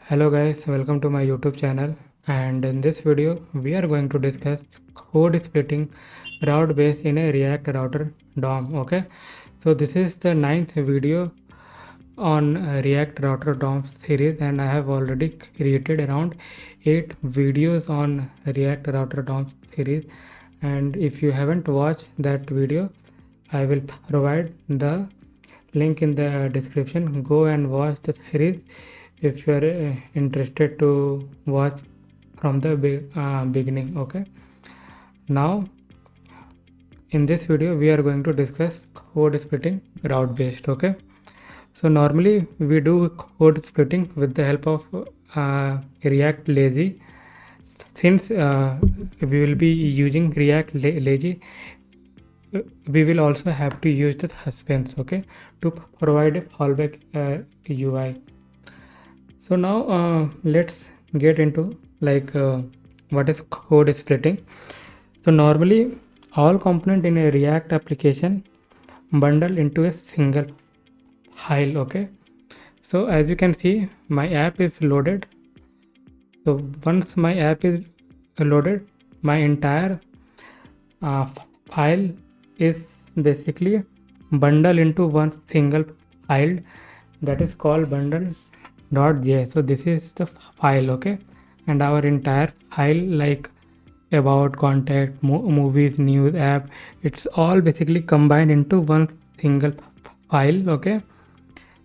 Hello guys, welcome to my YouTube channel, and in this video we are going to discuss code splitting route base in a React router DOM. Okay, so this is the 9th video on React router DOM series, and I have already created around 8 videos on React router DOM series, and if you haven't watched that video, I will provide the link in the description. Go and watch the series if you are interested to watch from the beginning. Okay, now in this video we are going to discuss code splitting route based. Okay, so normally we do code splitting with the help of React Lazy. Since we will be using React Lazy, we will also have to use the suspense, okay, to provide a fallback UI. So now let's get into what is code splitting. So normally all component in a React application bundle into a single file. Okay, so as you can see, my app is loaded. So once my app is loaded, my entire uh, file is basically bundle into one single file that is called bundle.js. So this is the file, okay, and our entire file like about, contact, movies, news, app, it's all basically combined into one single file. Okay,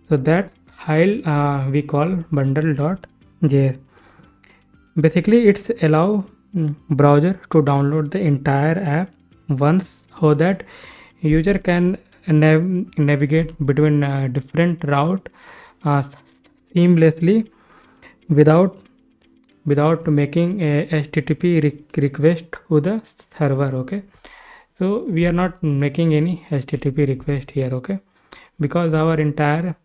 so that file we call bundle.js. Basically it's allow browser to download the entire app once, so that user can navigate between different route uh, seamlessly without making a HTTP request to the server. Okay, so we are not making any HTTP request here. Okay, because our entire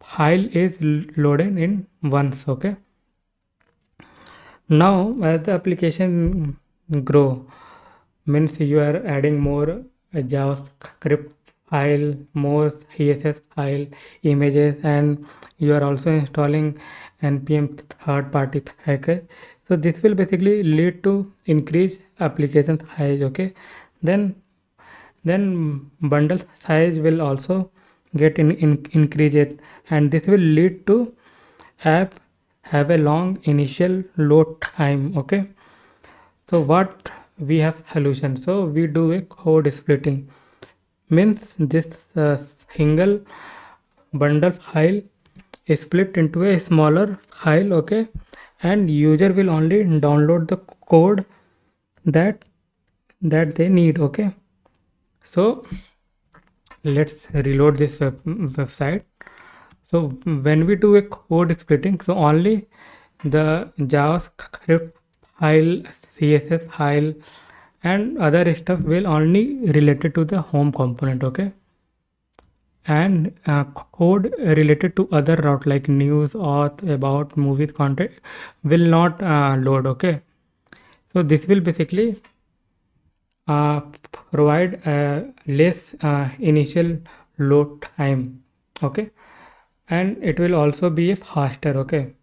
file is loaded in once. Okay, now as the application grow, means you are adding more JavaScript file, more CSS file, images, and you are also installing npm third party package. So this will basically lead to increase application size. Okay, then bundle size will also get increased, and this will lead to app have a long initial load time. Okay, so what we have solution, so we do a code splitting, means this single bundle file is split into a smaller file. Okay, and user will only download the code that they need. Okay, so let's reload this website. So when we do a code splitting, so only the JavaScript file, CSS file, and other stuff will only related to the home component. Okay, and code related to other route like news, auth, about, movies, content will not load. Okay, so this will basically uh, provide less initial load time. Okay, and it will also be faster. Okay,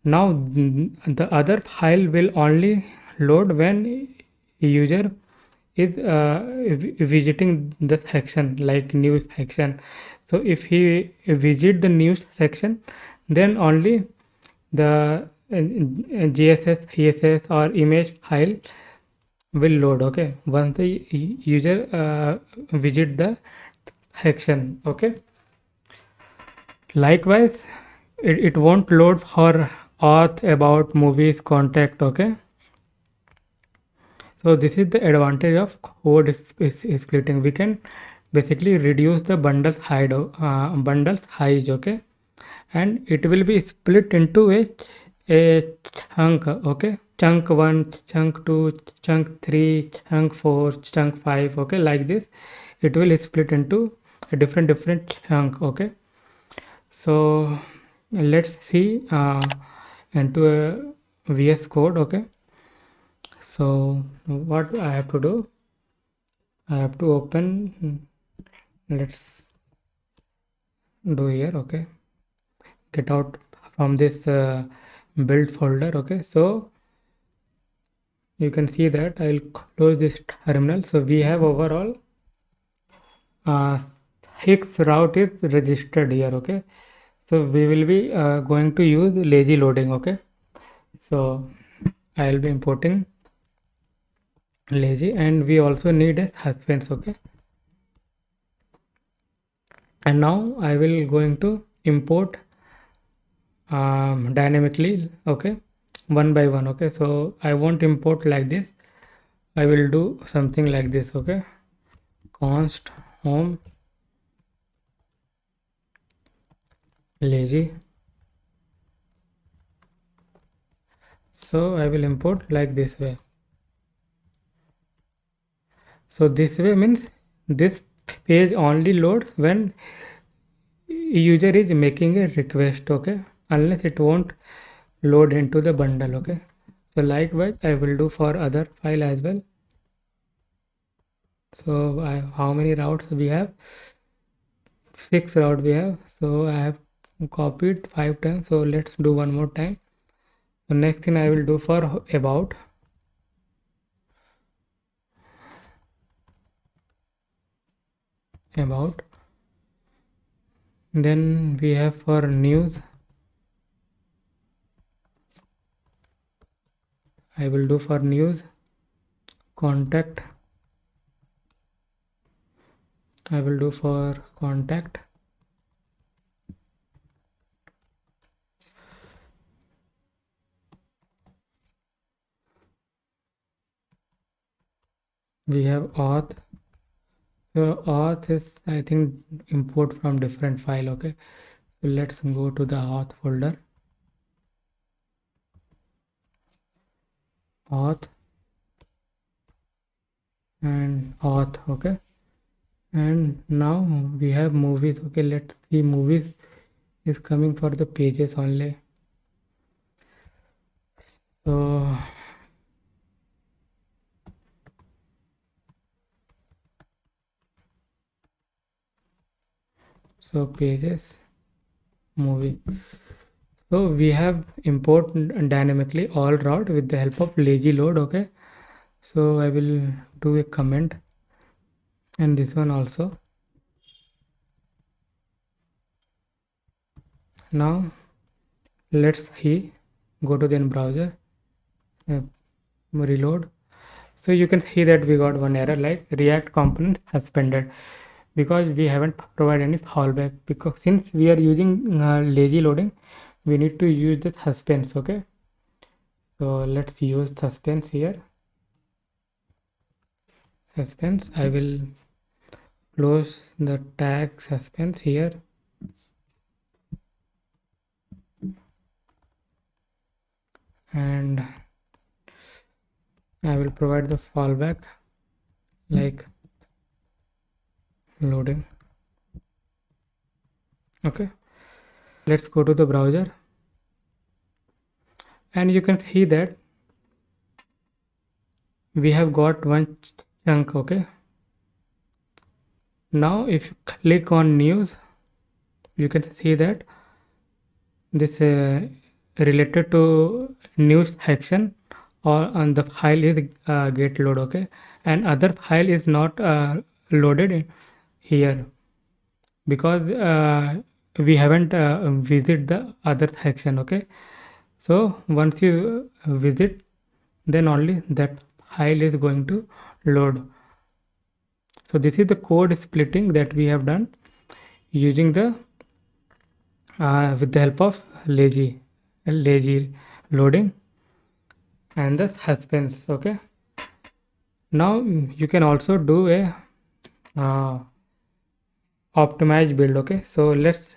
now the other file will only load when user is visiting the section like news section. So if he visit the news section, then only the GSS, CSS or image file will load. Okay, once the user visit the section. Okay, likewise it won't load for auth, about, movies, contact. Okay, so this is the advantage of code splitting. We can basically reduce the bundles size. Okay, and it will be split into a chunk. Okay, chunk 1, chunk 2, chunk 3, chunk 4, chunk 5. Okay, like this it will split into a different chunk. Okay, so let's see into a VS Code. Okay, so what I have to do, I have to open, let's do here. Okay, get out from this build folder. Okay, so you can see that I'll close this terminal. So we have overall 6 route is registered here. Okay, so we will be going to use lazy loading. Okay, so I'll be importing lazy, and we also need a suspense. Okay, and now I will going to import dynamically. Okay, one by one. Okay, so I won't import like this. I will do something like this. Okay, const home lazy. So I will import like this way. So this way means this page only loads when user is making a request. Okay, unless it won't load into the bundle. Okay, so likewise I will do for other file as well. So how many routes we have? 6 routes we have. So I have copied 5 times. So let's do one more time. The next thing I will do for about. Then we have for news. I will do for news. Contact. I will do for contact. We have auth. So auth is, I think, import from different file. Okay, so let's go to the auth folder. Auth and auth. Okay, and now we have movies. Okay, let's see. Movies is coming for the pages only. So pages movie. So we have import dynamically all route with the help of lazy load. Okay, so I will do a comment, and this one also. Now let's go to the browser, reload. So you can see that we got one error like React component suspended, because we haven't provided any fallback, because since we are using lazy loading, we need to use the suspense. Okay, so let's use suspense here. Suspense, I will close the tag suspense here. And I will provide the fallback like loading. Okay, let's go to the browser, and you can see that we have got one chunk. Okay, now if you click on news, you can see that this related to news section or on the file is get load. Okay, and other file is not loaded here because we haven't visit the other section. Okay, so once you visit, then only that file is going to load. So this is the code splitting that we have done using the with the help of lazy loading and the suspense. Okay, now you can also do a optimized build. Okay, so let's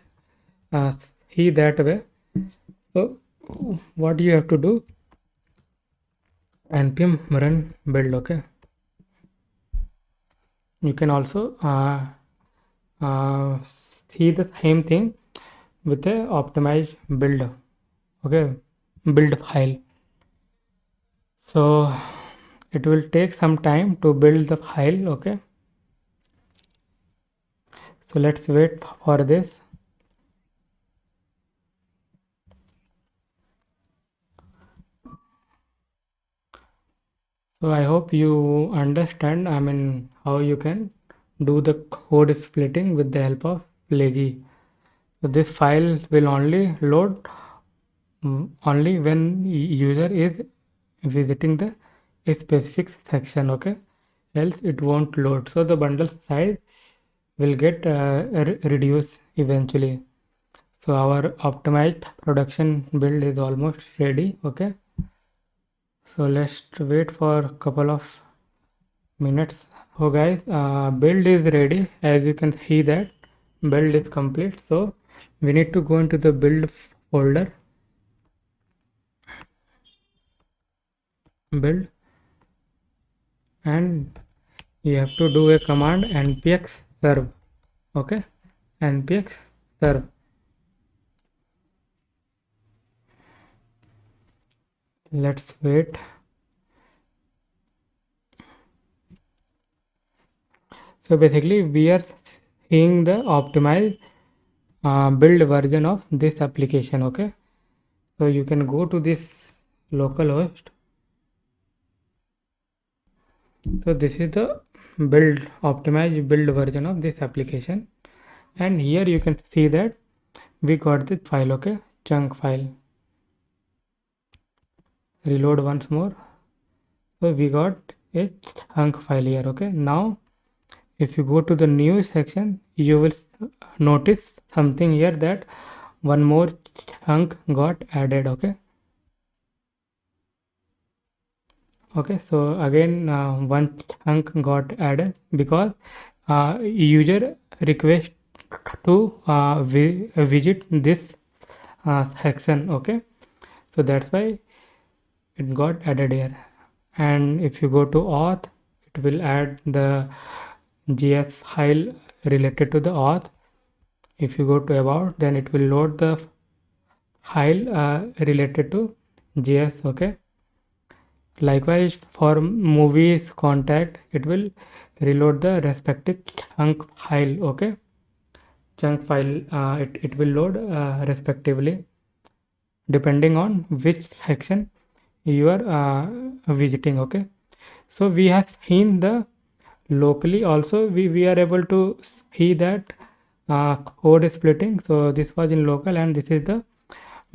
see that way. So what you have to do, npm run build. Okay, you can also see the same thing with a optimized build. Okay, build file. So it will take some time to build the file. Okay, so let's wait for this. So I hope you understand, I mean, how you can do the code splitting with the help of Lazy. So this file will only load only when user is visiting the specific section, okay? Else it won't load. So the bundle size will get reduced eventually. So our optimized production build is almost ready, okay? So let's wait for a couple of minutes. So guys, build is ready. As you can see that build is complete. So we need to go into the build folder, build, and you have to do a command npx serve, okay? Npx serve. Let's wait. So basically we are seeing the optimized build version of this application, okay? So you can go to this localhost. So this is the build optimized build version of this application, and here you can see that we got this file, okay? Chunk file. Reload once more. So we got a chunk file here, okay? Now if you go to the new section, you will notice something here that one more chunk got added, okay? Okay, so again one chunk got added because user request to visit this section, okay? So that's why it got added here. And if you go to auth, it will add the JS file related to the auth. If you go to about, then it will load the file related to JS, okay? Likewise for movies contact, it will reload the respective chunk file, okay? Chunk file, it will load respectively depending on which section you are visiting, okay? So we have seen the locally also we are able to see that code splitting. So this was in local and this is the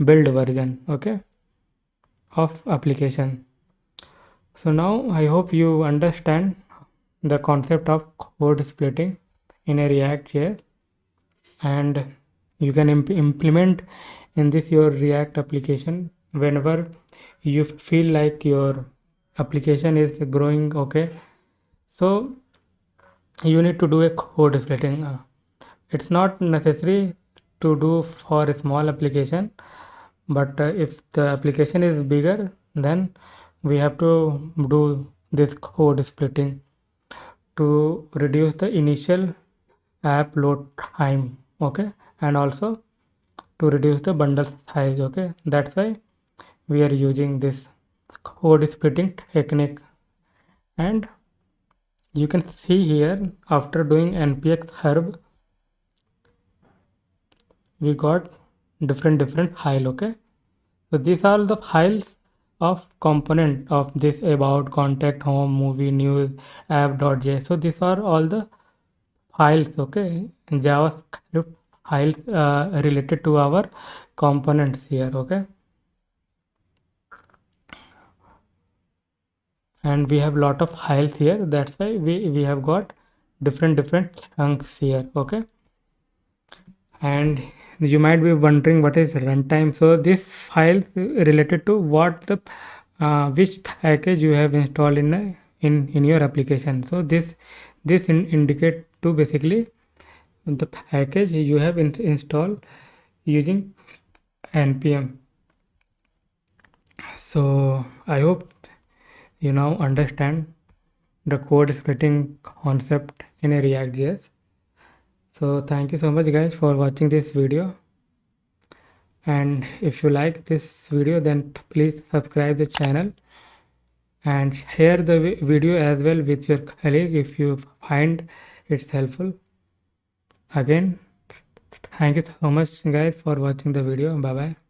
build version, okay, of application. So now I hope you understand the concept of code splitting in a React.js, and you can implement in this your React application whenever you feel like your application is growing, okay? So you need to do a code splitting. It's not necessary to do for a small application, but if the application is bigger, then we have to do this code splitting to reduce the initial app load time, okay, and also to reduce the bundle size, okay? That's why we are using this code splitting technique. And you can see here after doing npx herb we got different file, okay? So these are the files of component of this about contact home movie news app.js. So these are all the files, okay? JavaScript files related to our components here, okay? And we have lot of files here, that's why we have got different chunks here, okay? And you might be wondering what is runtime. So this file related to what the which package you have installed in your application. So this indicate to basically the package you have installed using npm. So I hope you now understand the code splitting concept in a React.js. So thank you so much guys for watching this video, and if you like this video then please subscribe the channel and share the video as well with your colleague if you find it's helpful. Again, thank you so much guys for watching the video. Bye bye.